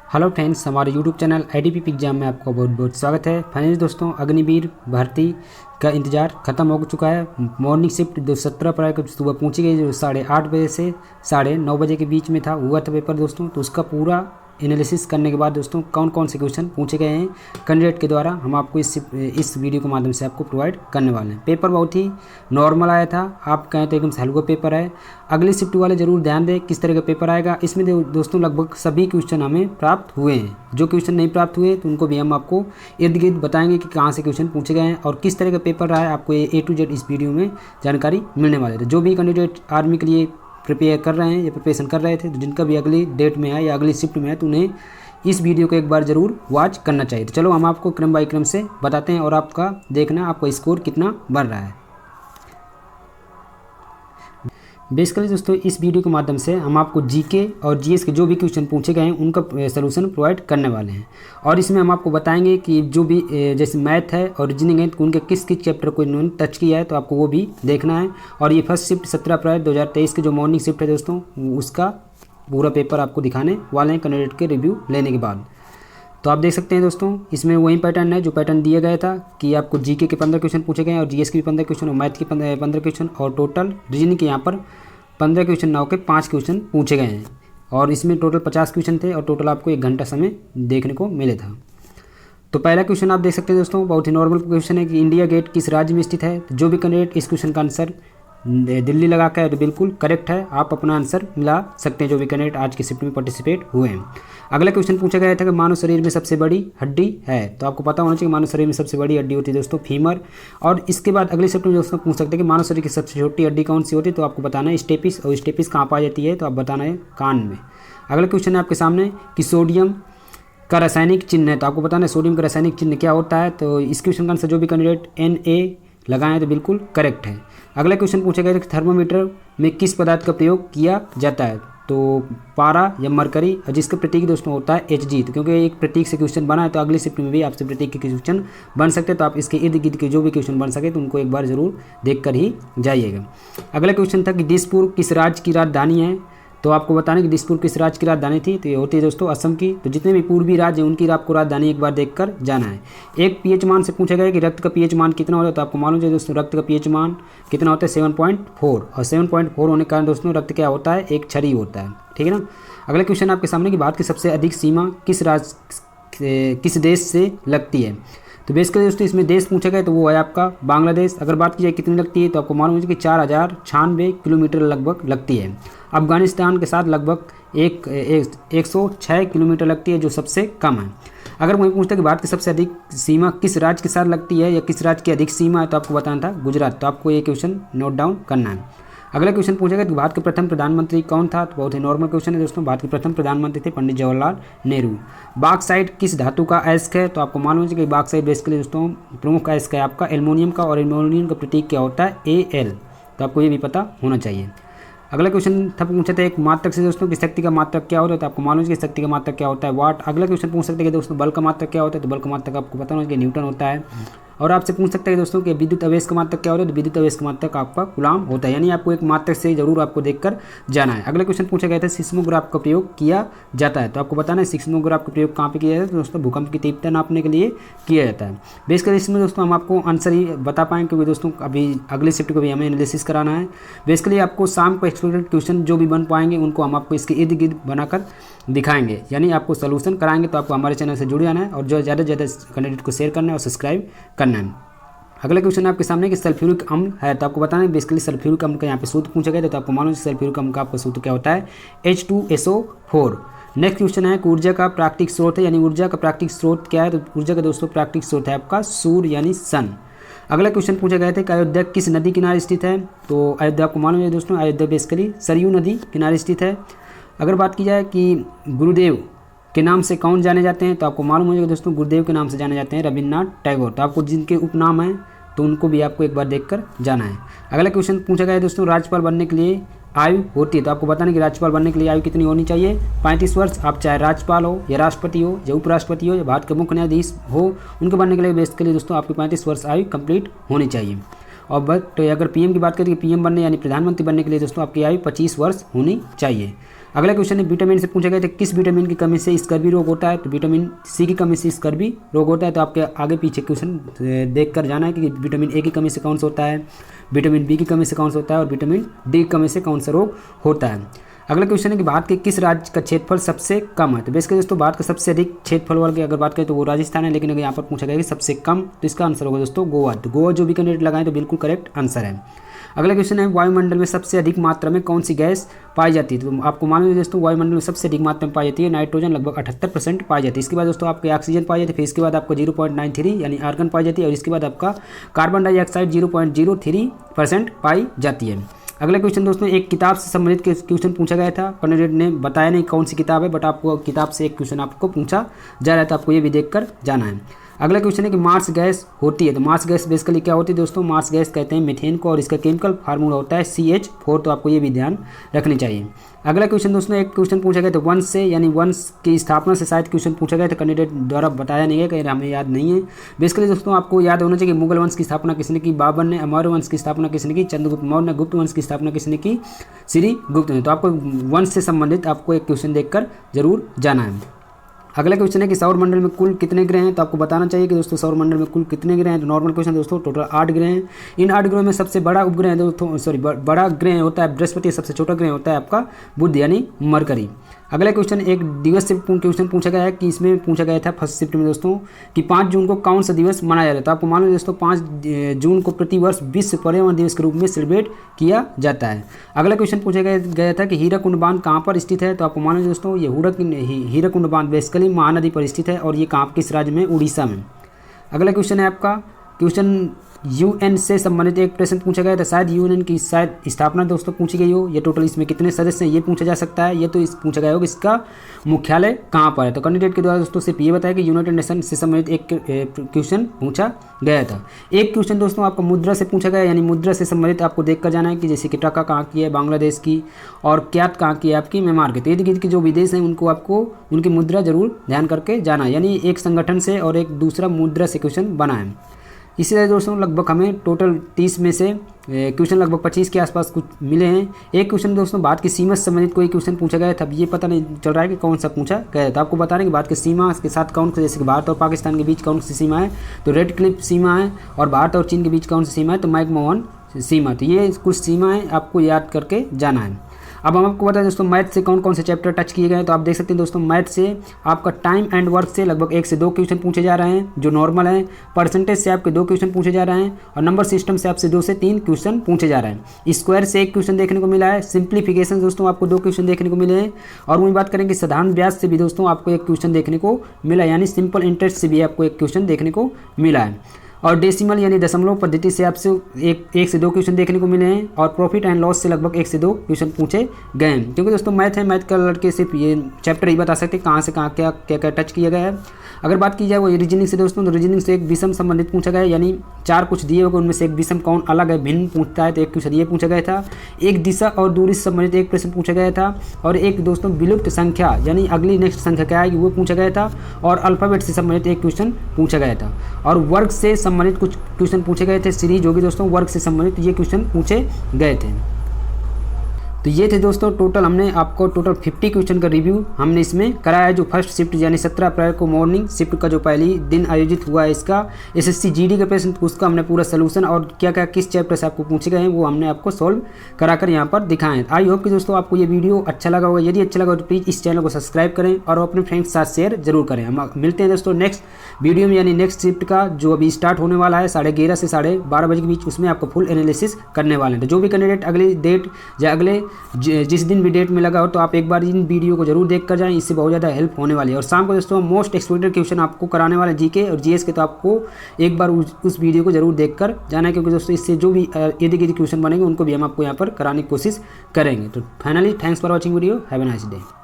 Hello friends, हमारे YouTube channel IDPP exam में आपका बहुत बहुत स्वागत है। फाइनली दोस्तों, अग्निवीर भर्ती का इंतज़ार ख़त्म हो चुका है। मॉर्निंग शिफ्ट जो 17 अप्रैल को सुबह पहुंची गई, जो 8:30 बजे से 9:30 बजे के बीच में हुआ था पेपर दोस्तों। तो उसका पूरा एनालिसिस करने के बाद दोस्तों कौन कौन से क्वेश्चन पूछे गए हैं कैंडिडेट के द्वारा, हम आपको इस वीडियो के माध्यम से आपको प्रोवाइड करने वाले हैं। पेपर बहुत ही नॉर्मल आया था, आप कहें तो एकदम से हल्का पेपर है। अगली शिफ्ट वाले जरूर ध्यान दें किस तरह का पेपर आएगा। इसमें दोस्तों लगभग सभी क्वेश्चन हमें प्राप्त हुए हैं। जो क्वेश्चन नहीं प्राप्त हुए तो उनको भी हम आपको इर्द गिर्द बताएंगे कि कहाँ से क्वेश्चन पूछे गए हैं और किस तरह का पेपर रहा है। आपको A to Z इस वीडियो में जानकारी मिलने वाली है। जो भी कैंडिडेट आर्मी के लिए प्रिपेयर कर रहे हैं या प्रिपरेशन कर रहे थे, तो जिनका भी अगली डेट में है या अगली शिफ्ट में है, तो उन्हें इस वीडियो को एक बार ज़रूर वॉच करना चाहिए। तो चलो हम आपको क्रम बाई क्रम से बताते हैं और आपका देखना आपका स्कोर कितना बढ़ रहा है। बेसिकली दोस्तों, इस वीडियो के माध्यम से हम आपको जीके और जीएस के जो भी क्वेश्चन पूछे गए हैं उनका सलूशन प्रोवाइड करने वाले हैं। और इसमें हम आपको बताएंगे कि जो भी जैसे मैथ है और रीजनिंग है, तो उनके किस किस चैप्टर को इन्होंने टच किया है, तो आपको वो भी देखना है। और ये फर्स्ट शिफ्ट 17 अप्रैल 2023 की जो मॉर्निंग शिफ्ट है दोस्तों, उसका पूरा पेपर आपको दिखाने वाले हैं कैंडिडेट के रिव्यू लेने के बाद। तो आप देख सकते हैं दोस्तों, इसमें वही पैटर्न है जो पैटर्न दिया गया था कि आपको जीके के 15 क्वेश्चन पूछे गए और जीएस के भी 15 क्वेश्चन और मैथ के 15 क्वेश्चन और टोटल रीजनिंग के यहाँ पर 15 क्वेश्चन ना होकर 5 क्वेश्चन पूछे गए हैं। और इसमें टोटल 50 क्वेश्चन थे और टोटल आपको 1 घंटा समय देखने को मिले था। तो पहला क्वेश्चन आप देख सकते हैं दोस्तों, बहुत ही नॉर्मल क्वेश्चन है कि इंडिया गेट किस राज्य में स्थित है। तो जो भी कैंडिडेट इस क्वेश्चन का आंसर दिल्ली लगा के है तो बिल्कुल करेक्ट है, आप अपना आंसर मिला सकते हैं जो भी कैंडिडेट आज की शिफ्ट में पार्टिसिपेट हुए हैं। अगला क्वेश्चन पूछा गया था कि मानव शरीर में सबसे बड़ी हड्डी है। तो आपको पता होना चाहिए मानव शरीर में सबसे बड़ी हड्डी होती है दोस्तों फीमर। और इसके बाद अगले शिफ्ट में दोस्तों पूछ सकते हैं कि मानव शरीर की सबसे छोटी हड्डी कौन सी होती है। तो आपको बताना है स्टेपिस, और स्टेपिस कहाँ पाई जाती है, तो आप बताना है कान में। अगला क्वेश्चन है आपके सामने कि सोडियम का रासायनिक चिन्ह है। तो आपको बताना है सोडियम का रासायनिक चिन्ह क्या होता है। तो इस क्वेश्चन का आंसर जो भी कैंडिडेट Na लगाएं तो बिल्कुल करेक्ट है। अगला क्वेश्चन पूछा गया था कि थर्मोमीटर में किस पदार्थ का प्रयोग किया जाता है। तो पारा या मरकरी, और जिसका प्रतीक दोस्तों होता है Hg। तो क्योंकि एक प्रतीक से क्वेश्चन बना है तो अगली शिफ्ट में भी आपसे प्रतीक के क्वेश्चन बन सकते हैं। तो आप इसके इर्द गिर्द के जो भी क्वेश्चन बन सके तो उनको एक बार जरूर देख कर ही जाइएगा। अगला क्वेश्चन था कि दिसपुर किस राज्य की राजधानी है। तो आपको बताना कि दिसपुर किस राज्य की राजधानी थी। तो ये होती है दोस्तों असम की। तो जितने भी पूर्वी राज्य हैं उनकी आपको राजधानी एक बार देखकर जाना है। एक पीएच मान से पूछा गया कि रक्त का पीएच मान कितना होता है। तो आपको मालूम है दोस्तों रक्त का पीएच मान कितना होता है 7.4। और 7.4 होने के कारण दोस्तों रक्त क्या होता है, एक छरी होता है, ठीक है ना। अगला क्वेश्चन आपके सामने कि भारत की सबसे अधिक सीमा किस देश से लगती है। तो बेसिकली दोस्तों इसमें देश पूछा गया तो वो है आपका बांग्लादेश। अगर बात की जाए कितनी लगती है तो आपको मालूम है कि 4096 किलोमीटर लगभग लगती है। अफगानिस्तान के साथ लगभग 106 किलोमीटर लगती है, जो सबसे कम है। अगर कोई पूछता है कि भारत की सबसे अधिक सीमा किस राज्य के साथ लगती है या किस राज्य की अधिक सीमा है, तो आपको बताना था गुजरात। तो आपको ये क्वेश्चन नोट डाउन करना है। अगला क्वेश्चन पूछेगा कि भारत के प्रथम प्रधानमंत्री कौन था। तो बहुत ही नॉर्मल क्वेश्चन है दोस्तों, भारत के प्रथम प्रधानमंत्री थे पंडित जवाहरलाल नेहरू। बॉक्साइट किस धातु का अयस्क है। तो आपको मालूम है कि बॉक्साइट बेसिकली दोस्तों प्रमुख अयस्क है आपका एल्युमिनियम का, और एल्युमिनियम का प्रतीक क्या होता है Al। तो आपको ये भी पता होना चाहिए। अगला क्वेश्चन था पूछा था एक मात्रक से दोस्तों कि शक्ति का मात्रक क्या होता है। तो आपको मालूम है कि शक्ति का मात्रक क्या होता है वाट। अगला क्वेश्चन पूछ सकते हैं कि दोस्तों बल का मात्रक क्या होता है। तो बल का मात्रक आपको पता होना चाहिए न्यूटन होता है। और आपसे पूछ सकते हैं दोस्तों कि विद्युत आवेश का मात्रक क्या होता है। तो विद्युत आवेश का मात्रक आपका कूलाम होता है। यानी आपको एक मात्रक से जरूर आपको देखकर जाना है। अगला क्वेश्चन पूछा गया था सिस्मोग्राफ का प्रयोग किया जाता है। तो आपको बताना है सिस्मोग्राफ का प्रयोग कहाँ पे किया जाता है। तो दोस्तों भूकंप की तीव्रता नापने के लिए किया जाता है। बेसिकली इसमें दोस्तों हम आपको आंसर ही बता पाएंगे क्योंकि दोस्तों अभी अगले शिफ्ट को भी हमें एनालिसिस कराना है। बेसिकली आपको शाम को एक्सपेक्टेड क्वेश्चन जो भी बन पाएंगे उनको हम आपको इसके इर्द गिर्द बनाकर दिखाएंगे, यानी आपको सोल्यूशन कराएंगे। तो आपको हमारे चैनल से जुड़ जाना है और जो ज़्यादा से ज़्यादा कैंडिडेट को शेयर करना है और सब्सक्राइब करना है। अगला क्वेश्चन आपके सामने कि सल्फ्यूरिक अम्ल है। तो आपको बताना है बेसिकली सल्फ्यूरिक अम्ल का यहाँ पे सूत्र पूछा गया था। तो आपको मालूम है सल्फ्यूरिक अम्ल का आपका सूत्र क्या होता है H2SO4। नेक्स्ट क्वेश्चन है कि ऊर्जा का प्राकृतिक स्रोत है, यानी ऊर्जा का प्राकृतिक स्रोत क्या है। तो ऊर्जा का दोस्तों प्राकृतिक स्रोत है आपका सूर्य यानी सन। अगला क्वेश्चन पूछा गया था कि अयोध्या किस नदी किनारे स्थित है। तो अयोध्या आपको मालूम है दोस्तों अयोध्या बेसिकली सरयू नदी किनारे स्थित है। अगर बात की जाए कि गुरुदेव के नाम से कौन जाने जाते हैं। तो आपको मालूम हो जाएगा दोस्तों गुरुदेव के नाम से जाने जाते हैं रविन्द्रनाथ टैगोर। तो आपको जिनके उपनाम हैं तो उनको भी आपको एक बार देखकर जाना है। अगला क्वेश्चन पूछा गया है दोस्तों राज्यपाल बनने के लिए आयु होती है। तो आपको बताना कि राज्यपाल बनने के लिए आयु कितनी होनी चाहिए 35 वर्ष। आप चाहे राज्यपाल हो या राष्ट्रपति हो या उपराष्ट्रपति हो या भारत के मुख्य न्यायाधीश हो, उनके बनने के लिए बेसिकली दोस्तों आपकी 35 वर्ष आयु कंप्लीट होनी चाहिए। और बट अगर पीएम की बात करें कि पीएम बनने यानी प्रधानमंत्री बनने के लिए दोस्तों आपकी आयु 25 वर्ष होनी चाहिए। अगला क्वेश्चन है विटामिन से पूछा गया था किस विटामिन की कमी से स्कर्वी रोग होता है, तो विटामिन सी की कमी से स्कर्वी रोग होता है। तो आपके आगे पीछे क्वेश्चन देख कर जाना है कि विटामिन ए की कमी से कौन सा होता है, विटामिन बी की कमी से कौन सा होता है और विटामिन डी की कमी से कौन सा रोग होता है। अगला क्वेश्चन है कि भारत के किस राज्य का क्षेत्रफल सबसे कम है, तो बेसिकली दोस्तों भारत का सबसे अधिक क्षेत्रफल वाले की अगर बात करें तो वो राजस्थान है, लेकिन अगर यहाँ पर पूछा गया कि सबसे कम, तो इसका आंसर होगा दोस्तों गोवा। तो गोवा जो भी कैंडिडेट लगाएं तो बिल्कुल करेक्ट आंसर है। अगला क्वेश्चन है वायुमंडल में सबसे अधिक मात्रा में कौन सी गैस पाई जाती है, तो आपको मालूम है दोस्तों वायुमंडल में सबसे अधिक मात्रा में पाई जाती है नाइट्रोजन, लगभग 78% पाई जाती है। इसके बाद दोस्तों आपके ऑक्सीजन पाई जाती है, फिर इसके बाद आपको 0.93 यानी आर्गन पाई जाती है और इसके बाद आपका कार्बन डाइऑक्साइड 0.03% पाई जाती है। अगला क्वेश्चन दोस्तों एक किताब से संबंधित क्वेश्चन पूछा गया था, कैंडिडेट ने बताया नहीं कौन सी किताब है, बट आपको किताब से एक क्वेश्चन आपको पूछा जा रहा है, तो आपको ये भी देखकर जाना है। अगला क्वेश्चन है कि मार्स गैस होती है, तो मार्स गैस बेसिकली क्या होती है दोस्तों, मार्स गैस कहते हैं मीथेन को और इसका केमिकल फार्मूला होता है CH4, तो आपको ये भी ध्यान रखनी चाहिए। अगला क्वेश्चन दोस्तों एक क्वेश्चन पूछा गया था वंश से, यानी वंश की स्थापना से शायद क्वेश्चन पूछा गया था, कैंडिडेट द्वारा बताया नहीं है, कहीं हमें याद नहीं है। बेसिकली दोस्तों आपको याद होना चाहिए कि मुगल वंश की स्थापना किसने की, बाबर ने। मौर्य वंश की स्थापना किसने की, चंद्रगुप्त मौर्य ने। गुप्त वंश की स्थापना किसने की, श्री गुप्त ने। तो आपको वंश से संबंधित आपको एक क्वेश्चन देखकर जरूर जाना है। अगला क्वेश्चन है कि सौर मंडल में कुल कितने ग्रह हैं, तो आपको बताना चाहिए कि दोस्तों सौर मंडल में कुल कितने ग्रह हैं। तो नॉर्मल क्वेश्चन दोस्तों टोटल 8 ग्रह हैं। इन 8 ग्रहों में सबसे बड़ा उपग्रह है दोस्तों बड़ा ग्रह होता है बृहस्पति, सबसे छोटा ग्रह होता है आपका बुध यानी मरकरी। अगला क्वेश्चन एक दिवस से क्वेश्चन पूछा गया है कि इसमें पूछा गया था फर्स्ट शिफ्ट में दोस्तों कि 5 जून को कौन सा दिवस मनाया जाता है। आपको मालूम है दोस्तों 5 जून को प्रतिवर्ष विश्व पर्यावरण दिवस के रूप में सेलिब्रेट किया जाता है। अगला क्वेश्चन पूछा गया था कि हीराकुंड बांध कहाँ पर स्थित है, तो आपको मालूम है दोस्तों ये हीराकुंड बांध बेसिकली महानदी पर स्थित है और ये कहाँ किस राज्य में, उड़ीसा में। अगला क्वेश्चन है आपका क्वेश्चन UN से संबंधित एक प्रश्न पूछा गया था, शायद UN की शायद स्थापना दोस्तों पूछी गई हो। ये टोटल इसमें कितने सदस्य हैं ये पूछा जा सकता है। ये तो इस पूछा गया हो कि इसका मुख्यालय कहाँ पर है, तो कैंडिडेट के द्वारा दोस्तों सिर्फ ये बताया कि यूनाइटेड नेशन से संबंधित एक क्वेश्चन पूछा गया था। एक क्वेश्चन दोस्तों आपका मुद्रा से पूछा गया, यानी मुद्रा से संबंधित आपको देखकर जाना है कि जैसे कि टका कहाँ की है, बांग्लादेश की, और क्यात कहाँ की है आपकी, म्यांमार की। तो इर्द गिर्द के जो विदेश हैं उनको आपको उनकी मुद्रा जरूर ध्यान करके जाना है, यानी एक संगठन से और एक दूसरा मुद्रा से क्वेश्चन बना है। इसी तरह दोस्तों लगभग हमें टोटल 30 में से क्वेश्चन लगभग 25 के आसपास कुछ मिले हैं। एक क्वेश्चन दोस्तों भारत की सीमा से संबंधित कोई क्वेश्चन पूछा गया था, ये पता नहीं चल रहा है कि कौन सा पूछा गया था। आपको बता रहे हैं कि भारत की सीमा के साथ कौन सा, जैसे कि भारत और पाकिस्तान के बीच कौन सी सीमा है, तो रेड क्लिफ सीमा है, और भारत और चीन के बीच कौन सी सीमा है, तो मैकमोहन सीमा। तो ये कुछ सीमाएँ आपको याद करके जाना है। अब हम आपको बताएं दोस्तों मैथ से कौन कौन से चैप्टर टच किए गए हैं, तो आप देख सकते हैं दोस्तों मैथ से आपका टाइम एंड वर्क से लगभग 1 से 2 क्वेश्चन पूछे जा रहे हैं जो नॉर्मल हैं। परसेंटेज से आपके 2 क्वेश्चन पूछे जा रहे हैं और नंबर सिस्टम से आपसे 2 से 3 क्वेश्चन पूछे जा रहे हैं। स्क्वायर से 1 क्वेश्चन देखने को मिला है। सिंप्लीफिकेशन दोस्तों आपको 2 क्वेश्चन देखने को मिले हैं। और वही बात करें कि साधारण ब्याज से भी दोस्तों आपको 1 क्वेश्चन देखने को मिला, यानी सिंपल इंटरेस्ट से भी आपको 1 क्वेश्चन देखने को मिला है। और डेसिमल यानी दशमलव पद्धति से आपसे एक से 2 क्वेश्चन देखने को मिले हैं। और प्रॉफिट एंड लॉस से लगभग 1 से 2 क्वेश्चन पूछे गए हैं। क्योंकि दोस्तों मैथ है, मैथ का लड़के सिर्फ ये चैप्टर ही बता सकते हैं कहाँ से कहाँ क्या क्या क्या टच किया गया है। अगर बात की जाए वो रीजनिंग से दोस्तों, तो रीजनिंग से एक विषम संबंधित पूछा गया है, यानी 4 कुछ दिए होंगे उनमें से एक विषम कौन अलग है, भिन्न पूछता है, तो एक क्वेश्चन ये पूछा गया था। एक दिशा और दूरी से संबंधित एक प्रश्न पूछा गया था। और एक दोस्तों विलुप्त संख्या यानी अगली नेक्स्ट संख्या क्या आएगी वो पूछा गया था। और अल्फ़ाबेट से संबंधित एक क्वेश्चन पूछा गया था। और वर्ग से संबंधित कुछ क्वेश्चन पूछे गए थे। सीरीज होगी दोस्तों वर्ग से संबंधित ये क्वेश्चन पूछे गए थे। तो ये थे दोस्तों टोटल हमने आपको टोटल 50 क्वेश्चन का रिव्यू हमने इसमें कराया है। जो फर्स्ट शिफ्ट यानी 17 अप्रैल को मॉर्निंग शिफ्ट का जो पहली दिन आयोजित हुआ है इसका SSC GD का प्रश्न, उसका हमने पूरा सोल्यूशन और क्या क्या किस चैप्टर से आपको पूछे गए हैं वो हमने आपको सॉल्व कराकर यहाँ पर दिखाएं। आई होप कि दोस्तों आपको ये वीडियो अच्छा लगा होगा। यदि अच्छा लगा तो प्लीज़ इस चैनल को सब्सक्राइब करें और अपने फ्रेंड्स के साथ शेयर जरूर करें। हम मिलते हैं दोस्तों नेक्स्ट वीडियो में, यानी नेक्स्ट शिफ्ट का जो अभी स्टार्ट होने वाला है 11:30 से 12:30 बजे के बीच, उसमें आपको फुल एनालिसिस करने वाले हैं। तो जो भी कैंडिडेट अगली डेट या अगले जिस दिन भी डेट में लगा हो तो आप एक बार इन वीडियो को जरूर देख कर जाएं, इससे बहुत ज़्यादा हेल्प होने वाली है। और शाम को दोस्तों मोस्ट एक्सपेक्टेड क्वेश्चन आपको कराने वाले GK और GS के, तो आपको एक बार उस वीडियो को जरूर देख कर जाना है, क्योंकि दोस्तों इससे जो भी यदि क्वेश्चन बनेंगे उनको भी हम आपको यहाँ पर कराने की कोशिश करेंगे। तो finally thanks for watching video, have a nice day.